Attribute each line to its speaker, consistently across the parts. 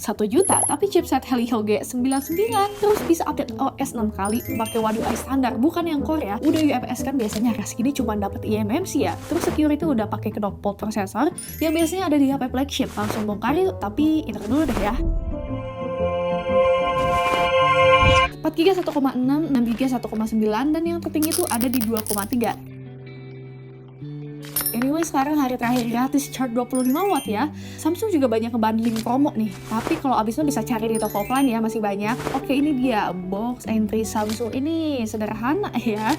Speaker 1: 1 juta, tapi chipset Helio G99. Terus bisa update OS 6 kali, pakai One UI standar, bukan yang core ya. Udah UFS kan biasanya harga segini cuma dapat eMMC ya. Terus security udah pakai knockbolt processor yang biasanya ada di HP flagship. Langsung bongkar yuk, tapi intro dulu deh ya. 4GB 1,6, 6GB 1,9, dan yang tertinggi itu ada di 2,3. Anyway, sekarang hari terakhir gratis charge 25 watt ya. Samsung juga banyak ngebundling promo nih. Tapi kalau abisnya bisa cari di toko offline ya, masih banyak. Oke, ini dia box entry Samsung ini. Sederhana ya.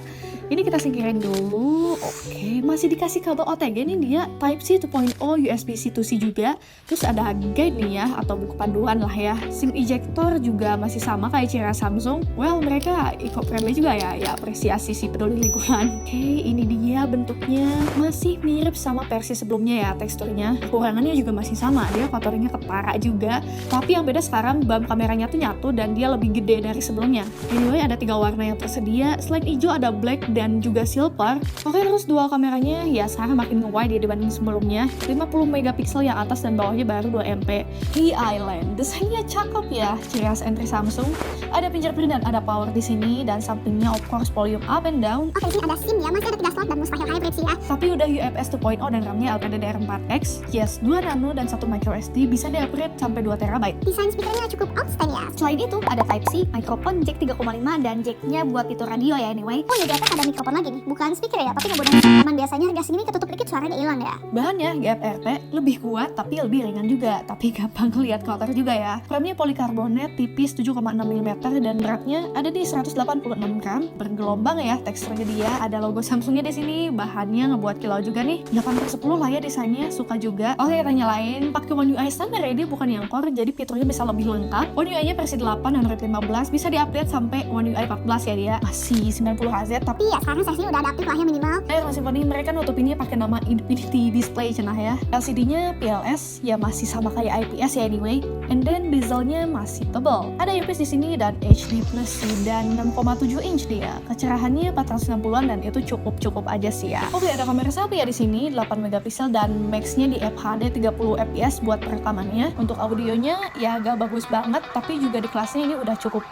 Speaker 1: Ini kita singkirin dulu. Oke, masih dikasih kabel OTG nih dia. Type-C 2.0, USB-C to C juga. Terus ada guide nih ya, atau buku panduan lah ya. SIM ejector juga masih sama kayak ciri Samsung. Well, mereka eco-friendly juga ya. Ya, apresiasi si peduli lingkungan. Oke, ini dia bentuknya. Masih mirip sama versi sebelumnya ya teksturnya. Kekurangannya juga masih sama. Dia kotornya ketara juga. Tapi yang beda sekarang bump kameranya tuh nyatu dan dia lebih gede dari sebelumnya. Anyway, ada 3 warna yang tersedia. Selain hijau ada black dan juga silver. Oke, terus dual kameranya ya sekarang makin nge-wide ya dibanding sebelumnya. 50 megapiksel yang atas dan bawahnya baru 2 MP. Di Island, desainnya cakep ya, ciri khas entry Samsung. Ada fingerprint dan ada power di sini, dan sampingnya of course volume up and down.
Speaker 2: Oke, di sini ada SIM ya, masih ada 3 slot dan mustahil hybrid sih ya.
Speaker 1: Tapi udah UFS 2.0 dan RAM-nya LPDDR4X, yes, 2 nano dan 1 microSD, bisa di-upgrade sampai 2 TB.
Speaker 2: Desain speakernya cukup outstanding ya.
Speaker 3: Selain itu, ada Type-C, mikrofon, jack 3,5, dan jacknya buat fitur radio ya anyway.
Speaker 2: Oh ya, di atas ada mikrofon lagi nih, bukan speaker ya, tapi kemudian rekaman biasanya harga segini ketutup dikit suaranya hilang ya.
Speaker 1: Bahannya GFRP, lebih kuat tapi lebih ringan juga, tapi gampang lihat kotor juga ya. Framenya polikarbonat tipis 7,6 mm dan beratnya ada di 186 gram, bergelombang ya teksturnya dia. Ada logo Samsungnya di sini, bahannya ngebuat kilau juga nih. 8/10 lah ya desainnya, suka juga. Oke, tanya lain, pakai One UI standar ya, dia bukan yang core, jadi fiturnya bisa lebih lengkap. One UI-nya versi 8 Android 15, bisa diupdate sampai One UI 14 ya dia. Masih 90 Hz tapi
Speaker 2: Iya, sekarang sesinya udah adaptif lah ya minimal.
Speaker 1: masih penting mereka nutupinnya pakai nama Infinity Display cenah ya. LCD-nya PLS ya masih sama kayak IPS ya anyway. And then bezelnya masih tebal. Ada IPS di sini dan HD Plus sih, dan 6,7 inch dia. Kecerahannya 460-an dan itu cukup aja sih ya. Oke, ada kamera selfie ya di sini 8 megapiksel dan max-nya di FHD 30 fps buat perekamannya. Untuk audionya ya agak bagus banget, tapi juga di kelasnya ini udah cukup.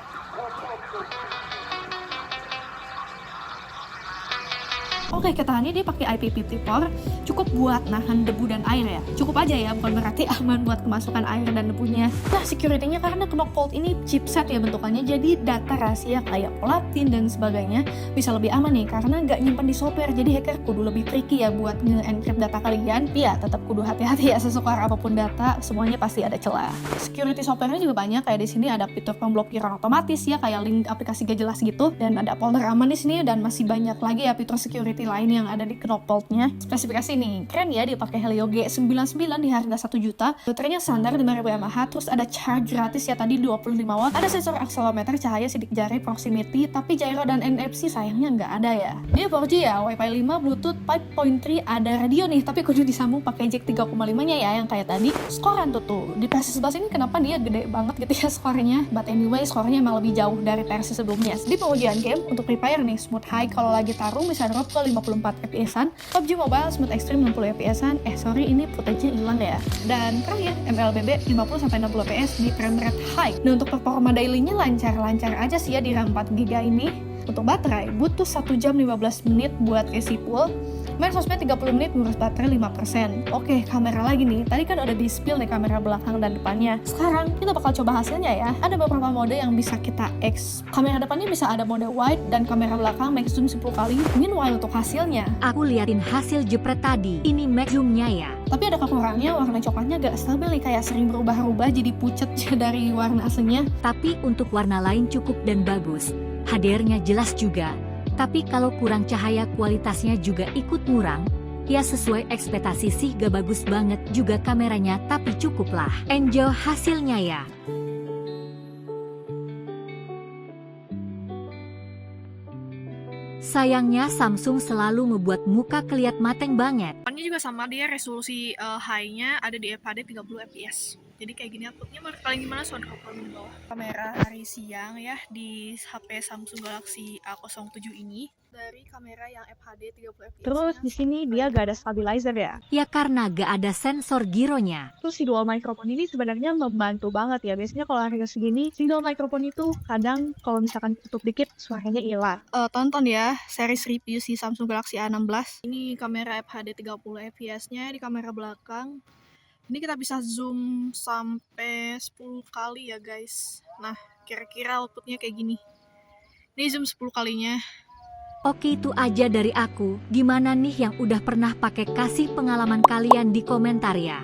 Speaker 1: Oke, ketahannya dia pakai IP54, cukup buat nahan debu dan air ya. Cukup aja ya, bukan berarti aman buat kemasukan air dan debunya. Nah, security-nya karena knockbolt ini chipset ya bentukannya, jadi data rahasia kayak polatin dan sebagainya bisa lebih aman nih, karena nggak nyimpan di software. Jadi hacker kudu lebih tricky ya buat nge-encrypt data kalian. Ya, tetap kudu hati-hati ya, sesukar apapun data, semuanya pasti ada celah. Security software-nya juga banyak, kayak di sini ada fitur pemblokiran otomatis ya, kayak link aplikasi gak jelas gitu, dan ada folder aman di sini, dan masih banyak lagi ya fitur security lain yang ada di knockbolt-nya. Spesifikasi nih, keren ya, dia pakai Helio G99 di harga 1 juta. Baterainya standar 5000 mAh, terus ada charge gratis ya tadi 25 watt. Ada sensor akselerometer, cahaya, sidik jari, proximity, tapi gyro dan NFC sayangnya nggak ada ya. Dia 4G ya, Wi-Fi 5, Bluetooth 5.3, ada radio nih, tapi kudu disambung pakai jack 3,5-nya ya yang kayak tadi. Skoran tuh. Di versi 11 ini kenapa dia gede banget gitu ya skornya. But anyway, skornya emang lebih jauh dari versi sebelumnya. Di pengujian game untuk Free Fire nih, smooth high kalau lagi tarung bisa drop ke 54 fps-an, PUBG Mobile smooth extreme 60 fps-an, ini footage-nya hilang ya. Dan terakhir, MLBB 50-60 fps di frame rate high. Nah, untuk performa daily-nya lancar-lancar aja sih ya di RAM 4GB ini. Untuk baterai, butuh 1 jam 15 menit buat isi full. Main sosmed 30 menit, ngurus baterai 5%. Oke, kamera lagi nih. Tadi kan udah di-spill nih kamera belakang dan depannya. Sekarang kita bakal coba hasilnya ya. Ada beberapa mode yang bisa kita X. Kamera depannya bisa ada mode wide dan kamera belakang max zoom 10 kali. Meanwhile untuk hasilnya,
Speaker 4: Aku liatin hasil jepret tadi. Ini max zoom-nya ya.
Speaker 1: tapi ada kekurangannya, warna coklatnya gak stabil nih, kayak sering berubah-ubah jadi pucet dari warna aslinya.
Speaker 4: Tapi untuk warna lain cukup dan bagus. HDR-nya jelas juga. Tapi kalau kurang cahaya kualitasnya juga ikut ngurang. Ya sesuai ekspektasi sih gak bagus banget juga kameranya, tapi cukup lah. Enjoy hasilnya ya. Sayangnya Samsung selalu ngebuat muka keliat mateng banget.
Speaker 1: Depannya juga sama, dia resolusi high-nya ada di FHD 30 fps. Jadi kayak gini outputnya paling gimana sound di bawah. Kamera hari siang ya di HP Samsung Galaxy A07 ini dari kamera yang FHD 30 fps.
Speaker 5: Terus di sini dia gak ada stabilizer ya.
Speaker 4: Ya karena gak ada sensor gironya.
Speaker 5: Terus si dual microphone ini sebenarnya membantu banget ya. Biasanya kalau harga segini, si dual microphone itu kadang kalau misalkan tutup dikit suaranya hilang.
Speaker 1: Tonton ya series review si Samsung Galaxy A16. Ini kamera FHD 30 fps-nya di kamera belakang. Ini kita bisa zoom sampai 10 kali ya guys. Nah, kira-kira outputnya kayak gini. Ini zoom 10 kalinya.
Speaker 4: Oke, itu aja dari aku. Gimana nih yang udah pernah pakai, kasih pengalaman kalian di komentar ya.